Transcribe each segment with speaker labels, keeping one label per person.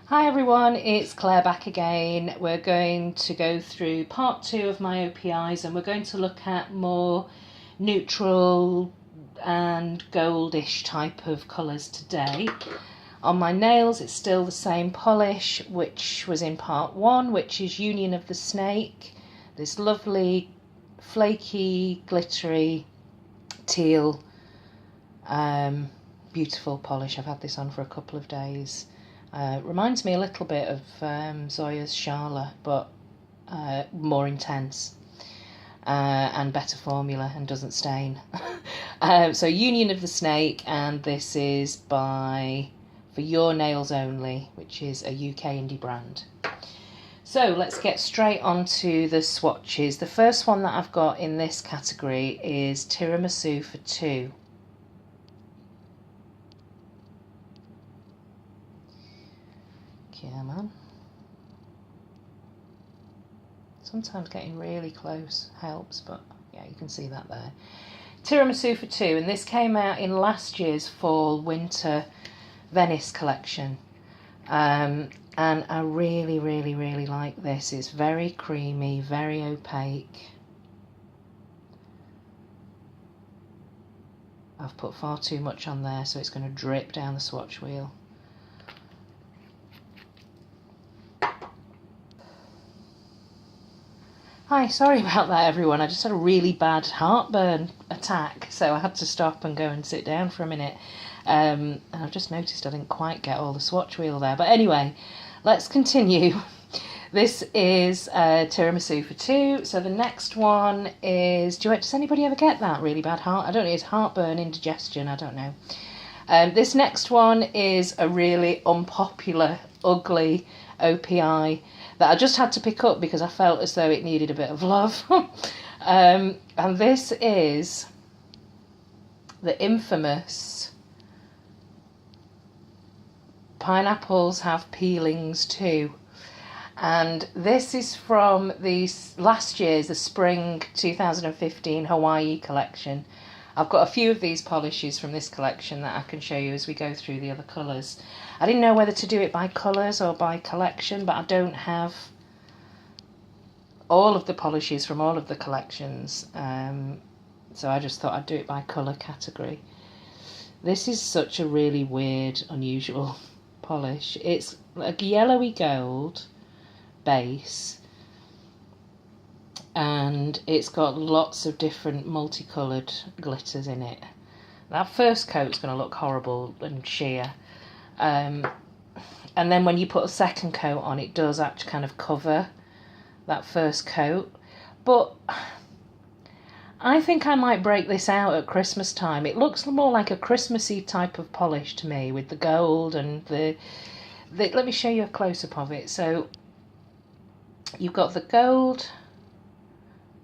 Speaker 1: Hi everyone, it's Claire back again. We're going to go through part 2 of my OPIs and we're going to look at more neutral and goldish type of colours today. On my nails it's still the same polish which was in part 1, which is Union of the Snake. This lovely flaky glittery teal beautiful polish. I've had this on for a couple of days. Reminds me a little bit of Zoya's Charla, but more intense and better formula and doesn't stain. So Union of the Snake, and this is by For Your Nails Only, which is a UK indie brand. So let's get straight on to the swatches. The first one that I've got in this category is Tiramisu for 2. Yeah, man. Sometimes getting really close helps, but yeah, you can see that there. Tiramisu for 2, and this came out in last year's fall winter Venice collection. And I really like this. It's very creamy, very opaque. I've put far too much on there, so it's going to drip down the swatch wheel. Hi, sorry about that everyone, I just had a really bad heartburn attack, so I had to stop and go and sit down for a minute. And I've just noticed I didn't quite get all the swatch wheel there, but anyway, let's continue. This is Tiramisu for 2, so the next one is, does anybody ever get that really bad I don't know, it's heartburn, indigestion, I don't know. This next one is a really unpopular, ugly OPI that I just had to pick up because I felt as though it needed a bit of love. And this is the infamous Pineapples Have Peelings Too. And this is from the last year's, the Spring 2015 Hawaii collection. I've got a few of these polishes from this collection that I can show you as we go through the other colours. I didn't know whether to do it by colours or by collection, but I don't have all of the polishes from all of the collections. So I just thought I'd do it by colour category. This is such a really weird, unusual polish. It's a yellowy gold base, and it's got lots of different multicoloured glitters in it. That first coat's going to look horrible and sheer. And then when you put a second coat on, it does actually kind of cover that first coat. But I think I might break this out at Christmas time. It looks more like a Christmassy type of polish to me, with the gold and the let me show you a close-up of it. So you've got the gold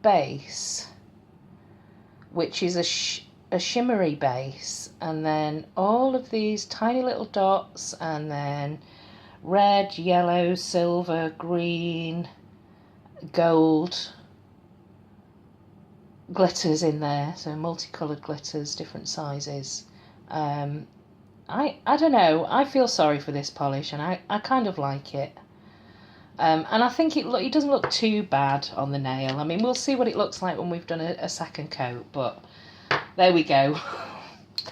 Speaker 1: base, which is a shimmery base, and then all of these tiny little dots, and then red, yellow, silver, green, gold glitters in there, so multicoloured glitters, different sizes. I don't know, I feel sorry for this polish, and I kind of like it. And I think it doesn't look too bad on the nail. I mean, we'll see what it looks like when we've done a second coat, but there we go.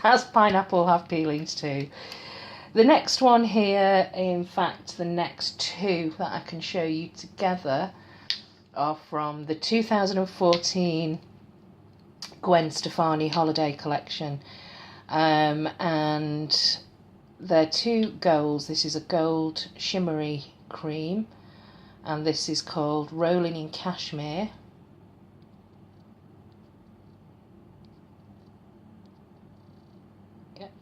Speaker 1: That's Pineapple Have Peelings Too. The next one here, in fact, the next two that I can show you together are from the 2014 Gwen Stefani Holiday Collection. And they're two golds. This is a gold shimmery cream, and this is called Rollin in Cashmere.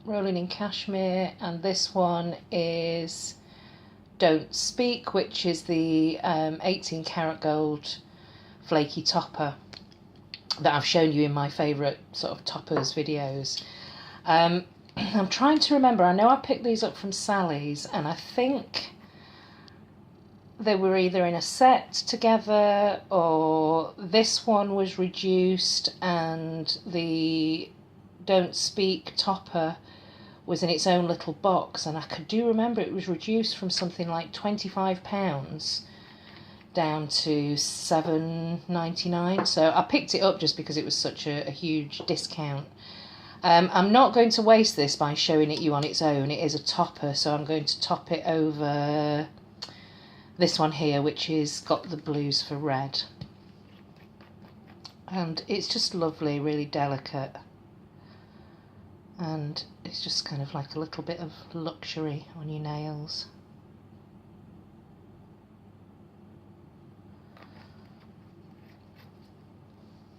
Speaker 1: Rollin in Cashmere, and this one is Don't Speak, which is the 18 karat gold flaky topper that I've shown you in my favourite sort of toppers videos. I'm trying to remember, I know I picked these up from Sally's, and I think they were either in a set together, or this one was reduced and the Don't Speak topper was in its own little box, and I do remember it was reduced from something like £25 down to £7.99. So I picked it up just because it was such a huge discount. I'm not going to waste this by showing it you on its own. It is a topper, so I'm going to top it over this one here, which is got the blues for red. And it's just lovely, really delicate. And it's just kind of like a little bit of luxury on your nails.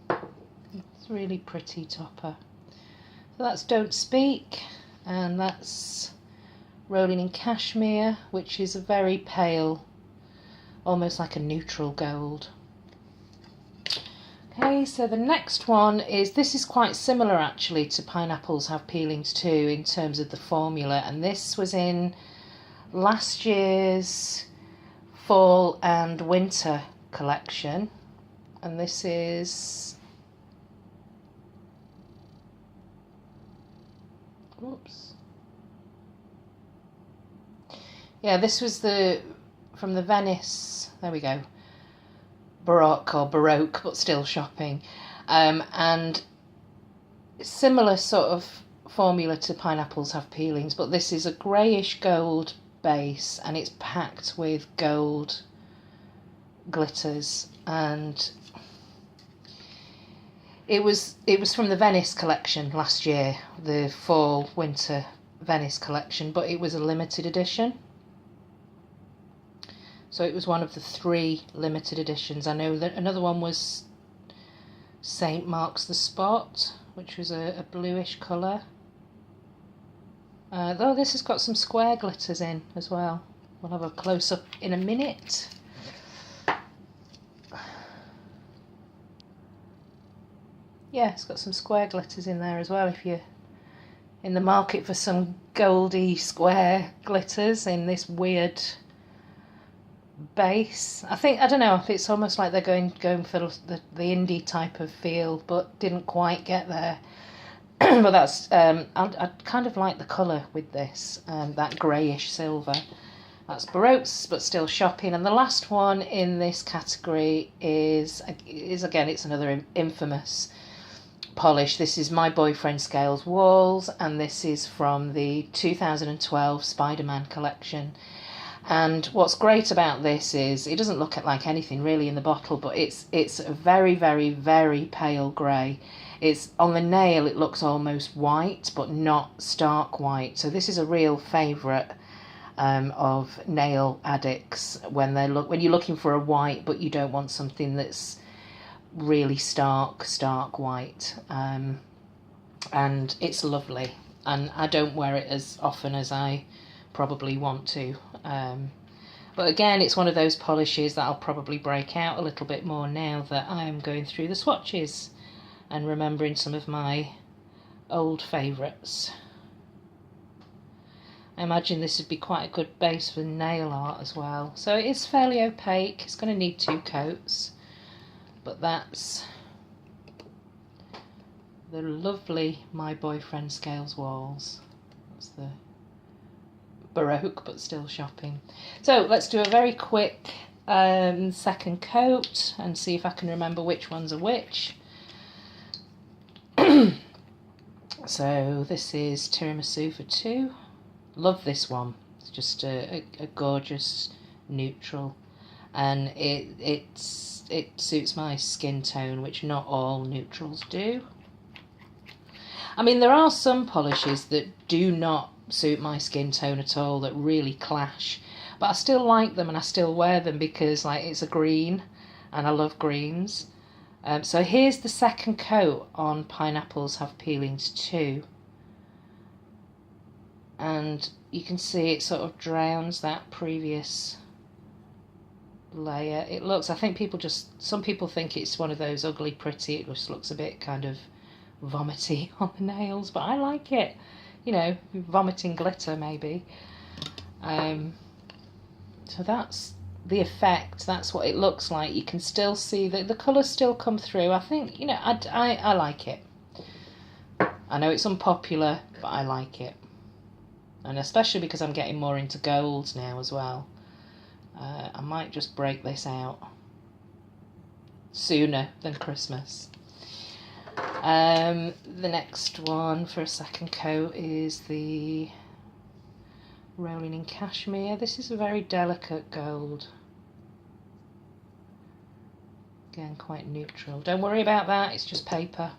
Speaker 1: It's a really pretty topper. So that's Don't Speak, and that's Rollin in Cashmere, which is a very pale, almost like a neutral gold. Okay, so the next one is, this is quite similar actually to Pineapples Have Peelings too in terms of the formula, and this was in last year's fall and winter collection, and this is, oops, yeah, this was from the Venice, there we go, Baroque, but still shopping, and similar sort of formula to Pineapples Have Peelings, but this is a greyish gold base and it's packed with gold glitters, and it was from the Venice collection last year, the fall winter Venice collection, but it was a limited edition. So it was one of the 3 limited editions. I know that another one was St. Mark's the Spot, which was a bluish colour. Though this has got some square glitters in as well. We'll have a close-up in a minute. Yeah, it's got some square glitters in there as well, if you're in the market for some goldy square glitters in this weird base. I don't know if it's almost like they're going for the indie type of feel, but didn't quite get there. But that's I kind of like the colour with this, that greyish silver. That's Baroque's, but still shopping. And the last one in this category is again, it's another infamous polish. This is My Boyfriend Scales Walls, and this is from the 2012 Spider-Man collection. And what's great about this is it doesn't look like anything really in the bottle, but it's a very, very, very pale grey. It's on the nail, it looks almost white, but not stark white. So this is a real favourite of nail addicts when you're looking for a white, but you don't want something that's really stark white. And it's lovely, and I don't wear it as often as I probably want to. But again, it's one of those polishes that I'll probably break out a little bit more now that I'm going through the swatches and remembering some of my old favourites. I imagine this would be quite a good base for nail art as well. So it is fairly opaque, it's going to need 2 coats, but that's the lovely My Boyfriend Scales Walls. That's the Baroque, but still shopping. So let's do a very quick second coat and see if I can remember which ones are which. So this is Tiramisu for 2. Love this one. It's just a gorgeous neutral, and it suits my skin tone, which not all neutrals do. I mean, there are some polishes that do not suit my skin tone at all, that really clash, but I still like them and I still wear them because like it's a green and I love greens. So here's the second coat on Pineapples Have Peelings 2, and you can see it sort of drowns that previous layer. It looks, I think some people think it's one of those ugly pretty, it just looks a bit kind of vomity on the nails, but I like it, you know, vomiting glitter maybe. So that's the effect, that's what it looks like. You can still see that the colours still come through. I think, you know, I like it. I know it's unpopular, but I like it. And especially because I'm getting more into golds now as well, I might just break this out sooner than Christmas. The next one for a second coat is the Rollin in Cashmere. This is a very delicate gold. Again, quite neutral. Don't worry about that, it's just paper.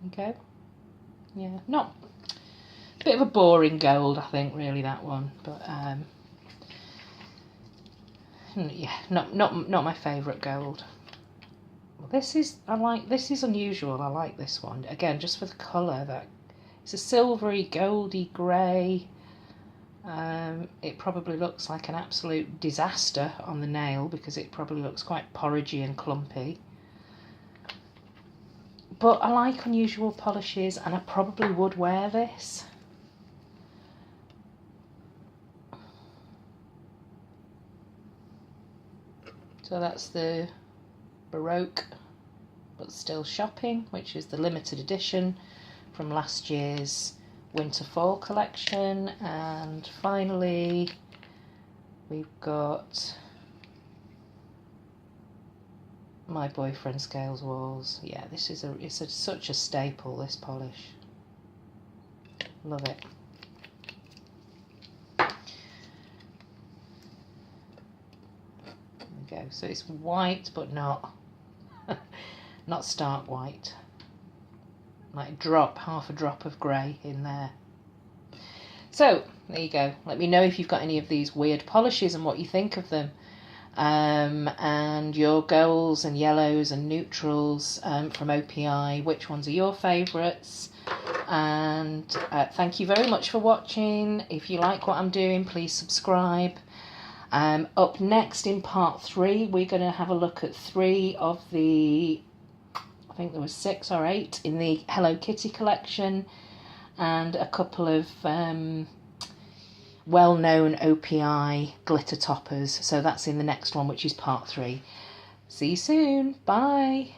Speaker 1: Okay. Yeah, not a bit of a boring gold, I think, really, that one, but yeah, not my favourite gold. Well, this is unusual. I like this one again, just for the colour. That it's a silvery, goldy grey. It probably looks like an absolute disaster on the nail because it probably looks quite porridgey and clumpy. But I like unusual polishes, and I probably would wear this. So that's the Baroque but still shopping, which is the limited edition from last year's winter fall collection. And finally we've got My Boyfriend Scales Walls. Yeah, this is such a staple, this polish. Love it. There we go. So it's white, but not not stark white. Like half a drop of grey in there. So there you go. Let me know if you've got any of these weird polishes and what you think of them. And your golds and yellows and neutrals from OPI, which ones are your favourites? And thank you very much for watching. If you like what I'm doing, please subscribe. Up next in part 3, we're going to have a look at 3 of the, I think there was 6 or 8 in the Hello Kitty collection, and a couple of well-known OPI glitter toppers. So that's in the next one, which is part 3. See you soon. Bye.